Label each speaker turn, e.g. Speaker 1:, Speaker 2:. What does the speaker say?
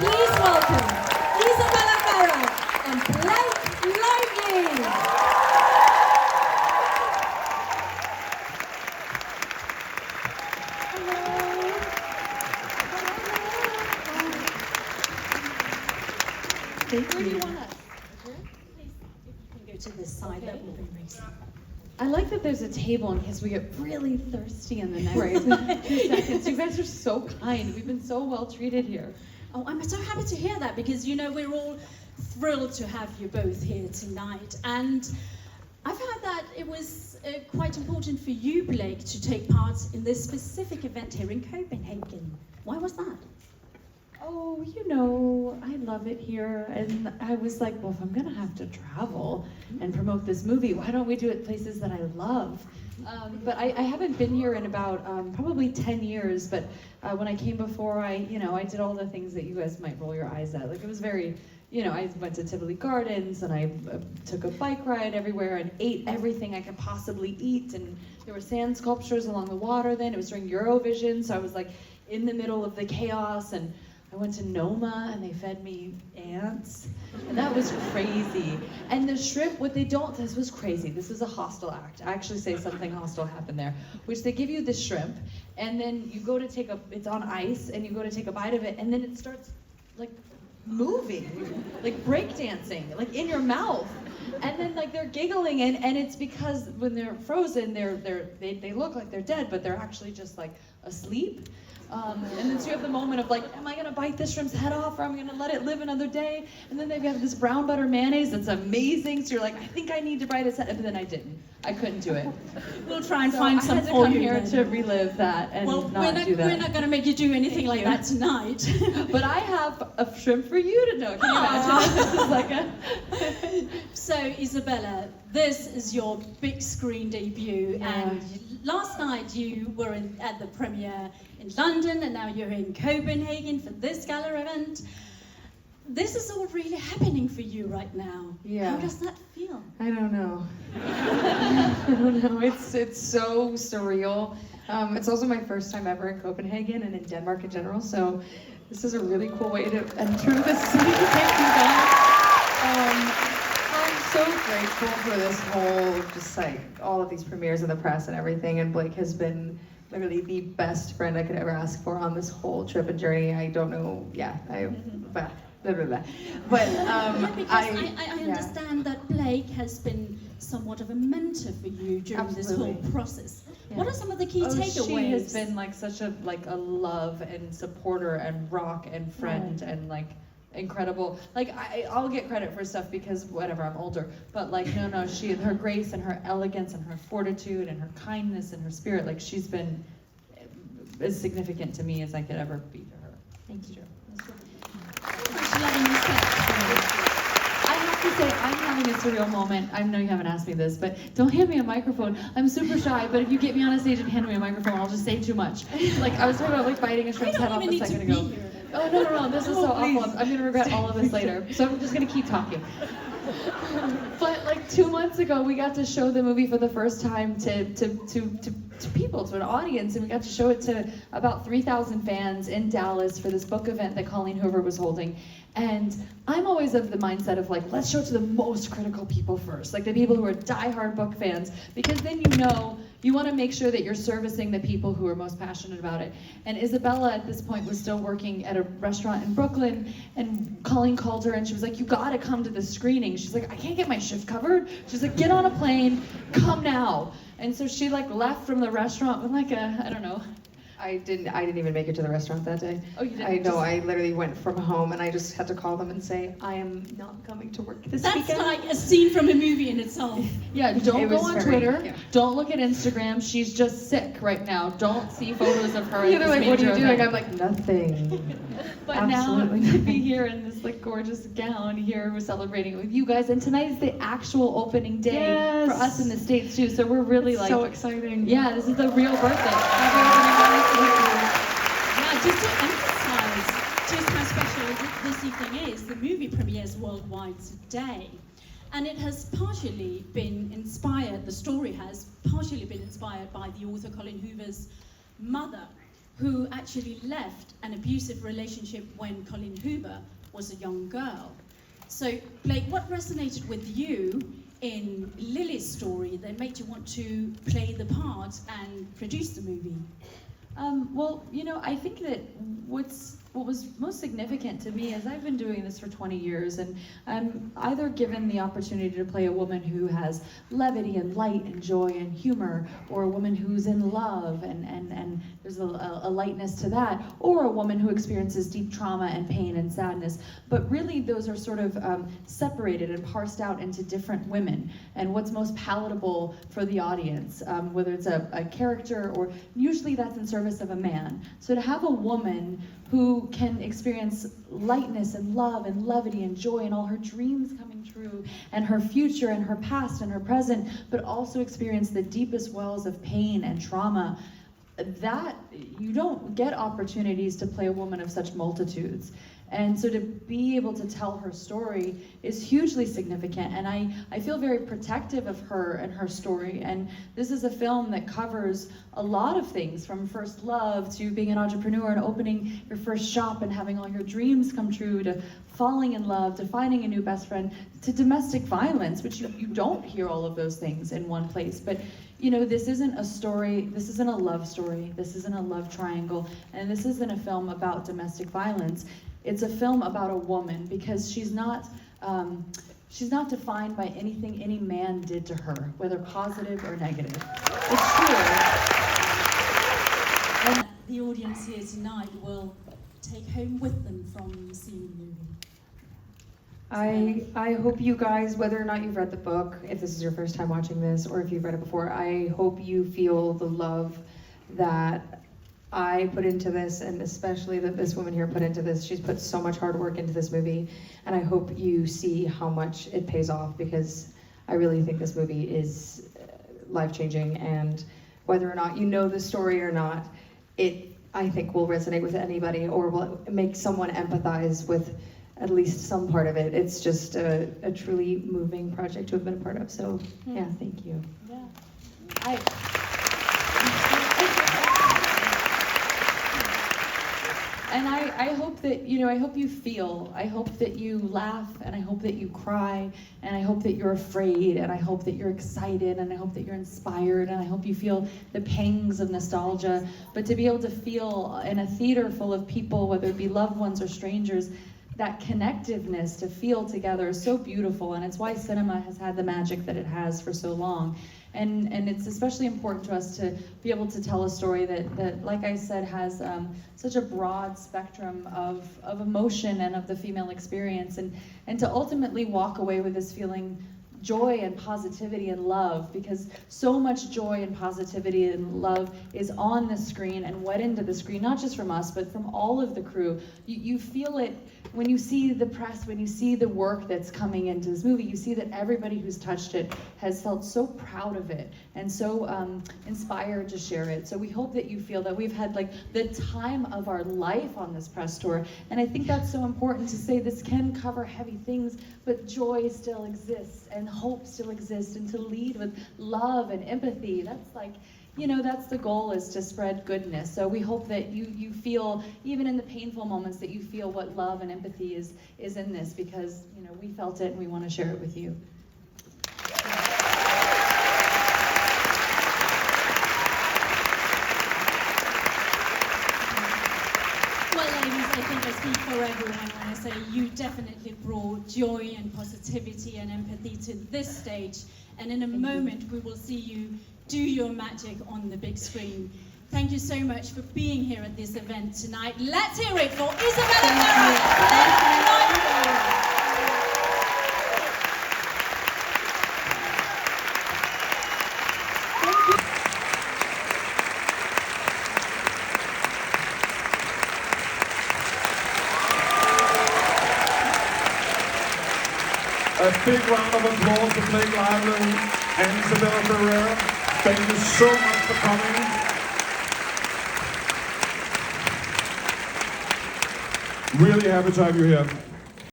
Speaker 1: Please welcome Isabela Ferrer and Blake Lively.
Speaker 2: Where do you want us? Please, if you can go to this side, that will be amazing.
Speaker 3: I like that there's a table in case we get really thirsty in the next 2 seconds. You guys are so kind. We've been so well treated here.
Speaker 2: Oh, I'm so happy to hear that because, you know, we're all thrilled to have you both here tonight. And I've heard that it was quite important for you, Blake, to take part in this specific event here in Copenhagen. Why was that?
Speaker 3: Oh, you know, I love it here. And I was like, well, if I'm going to have to travel and promote this movie, why don't we do it places that I love? But I haven't been here in about probably 10 years. But when I came before, I did all the things that you guys might roll your eyes at. Like, it was very, I went to Tivoli Gardens and I took a bike ride everywhere and ate everything I could possibly eat. And there were sand sculptures along the water then. It was during Eurovision, so I was like in the middle of the chaos. And I went to Noma and they fed me ants, and that was crazy. And the shrimp, this was crazy. This was a hostile act. I actually say something hostile happened there, which they give you the shrimp, and then you go to it's on ice, and you go to take a bite of it, and then it starts like moving, like breakdancing, like in your mouth. And then like they're giggling, and it's because when they're frozen, they look like they're dead, but they're actually just like asleep. And then so you have the moment of like, am I gonna bite this shrimp's head off, or am I gonna let it live another day? And then they have this brown butter mayonnaise that's amazing. So you're like, I think I need to bite its head, but then I didn't. I couldn't do it.
Speaker 2: We'll try and find some
Speaker 3: I had to
Speaker 2: for
Speaker 3: come
Speaker 2: you
Speaker 3: here
Speaker 2: then.
Speaker 3: to relive that and
Speaker 2: Well,
Speaker 3: not do that.
Speaker 2: we're not going to make you do anything like that tonight.
Speaker 3: But I have a shrimp for you to know. Can you imagine? This is like a...
Speaker 2: So, Isabella, this is your big screen debut, and last night you were at the premiere in London, and now you're in Copenhagen for this gala event. This is all really happening for you right now.
Speaker 3: Yeah.
Speaker 2: How does that feel?
Speaker 3: I don't know. I don't know. It's so surreal. It's also my first time ever in Copenhagen and in Denmark in general, so this is a really cool way to enter the city. Thank you, guys. I'm so grateful for this whole, just like all of these premieres in the press and everything, and Blake has been literally the best friend I could ever ask for on this whole trip and journey. I don't know, blah, blah, blah. But
Speaker 2: I understand that Blake has been somewhat of a mentor for you during this whole process. Yeah. What are some of the key takeaways?
Speaker 3: She has been like such a love and supporter and rock and friend and like incredible. Like I'll get credit for stuff because whatever, I'm older. But like no, her grace and her elegance and her fortitude and her kindness and her spirit, like she's been as significant to me as I could ever be to her. Thank you. I have to say, I'm having a surreal moment. I know you haven't asked me this, but don't hand me a microphone. I'm super shy, but if you get me on a stage and hand me a microphone, I'll just say too much. Like, I was talking about like biting a shrimp's head off a second ago. Oh, no, this is so awful. I'm gonna regret all of this later, so I'm just gonna keep talking. But like 2 months ago, we got to show the movie for the first time to people, to an audience, and we got to show it to about 3,000 fans in Dallas for this book event that Colleen Hoover was holding. And I'm always of the mindset of like, let's show it to the most critical people first, like the people who are diehard book fans, because then you want to make sure that you're servicing the people who are most passionate about it. And Isabella at this point was still working at a restaurant in Brooklyn, and Colleen called her and she was like, you gotta come to the screening. She's like, I can't get my shift covered. She's like, get on a plane, come now. And so she like left from the restaurant with like I don't know. I didn't even make it to the restaurant that day. Oh, you didn't? I know, I literally went from home and I just had to call them and say, I am not coming to work this weekend.
Speaker 2: That's like a scene from a movie in itself.
Speaker 3: Yeah, don't go on Twitter. Don't look at Instagram. She's just sick right now. Don't see photos of her. They're like, what are you doing? I'm like, nothing. But absolutely now to be here in this like gorgeous gown here, we're celebrating it with you guys. And tonight is the actual opening day for us in the States too. So we're really like so exciting. Yeah, this is the real birthday.
Speaker 2: Now, just to emphasize just how special this evening is, the movie premieres worldwide today. And it has partially been inspired, the story has partially been inspired by the author Colleen Hoover's mother, who actually left an abusive relationship when Colleen Hoover was a young girl. So, Blake, what resonated with you in Lily's story that made you want to play the part and produce the movie?
Speaker 3: Well, you know, I think that what was most significant to me is I've been doing this for 20 years, and I'm either given the opportunity to play a woman who has levity and light and joy and humor, or a woman who's in love and there's a lightness to that, or a woman who experiences deep trauma and pain and sadness. But really those are sort of separated and parsed out into different women and what's most palatable for the audience, whether it's a character, or usually that's in service of a man. So to have a woman who can experience lightness and love and levity and joy and all her dreams coming true and her future and her past and her present, but also experience the deepest wells of pain and trauma, that you don't get opportunities to play a woman of such multitudes. And so to be able to tell her story is hugely significant, and I feel very protective of her and her story. And this is a film that covers a lot of things, from first love to being an entrepreneur and opening your first shop and having all your dreams come true, to falling in love, to finding a new best friend, to domestic violence, which you don't hear all of those things in one place. But you know, this isn't a story, this isn't a love story, this isn't a love triangle, and this isn't a film about domestic violence. It's a film about a woman, because she's not defined by anything any man did to her, whether positive or negative. It's true.
Speaker 2: And the audience here tonight will take home with them from seeing the movie.
Speaker 4: I hope you guys, whether or not you've read the book, if this is your first time watching this, or if you've read it before, I hope you feel the love that I put into this, and especially that this woman here put into this. She's put so much hard work into this movie, and I hope you see how much it pays off, because I really think this movie is life-changing, and whether or not you know the story or not, it, I think, will resonate with anybody, or will make someone empathize with at least some part of it. It's just a truly moving project to have been a part of. So yeah, thank you.
Speaker 2: Yeah.
Speaker 3: And I hope that, you know, I hope you feel, I hope that you laugh, and I hope that you cry, and I hope that you're afraid, and I hope that you're excited, and I hope that you're inspired, and I hope you feel the pangs of nostalgia. But to be able to feel in a theater full of people, whether it be loved ones or strangers, that connectiveness, to feel together, is so beautiful, and it's why cinema has had the magic that it has for so long. And it's especially important to us to be able to tell a story that like I said, has such a broad spectrum of emotion and of the female experience, and to ultimately walk away with this feeling joy and positivity and love, because so much joy and positivity and love is on the screen and wet into the screen, not just from us, but from all of the crew. You feel it when you see the press, when you see the work that's coming into this movie. You see that everybody who's touched it has felt so proud of it and so inspired to share it. So we hope that you feel that we've had like the time of our life on this press tour, and I think that's so important to say. This can cover heavy things, but joy still exists, and hope still exists, and to lead with love and empathy. That's like, you know, that's the goal, is to spread goodness. So we hope that you feel, even in the painful moments, that you feel what love and empathy is in this, because, you know, we felt it and we want to share it with you.
Speaker 2: Well, ladies, I think I speak for everyone when I say you definitely brought joy and positivity and empathy to this stage, and in a moment we will see you do your magic on the big screen. Thank you so much for being here at this event tonight. Let's hear it for Isabella Ferrer.
Speaker 5: A big round of applause for Blake, Lively and Isabela Ferrer. Thank you so much for coming. Really happy to have you here.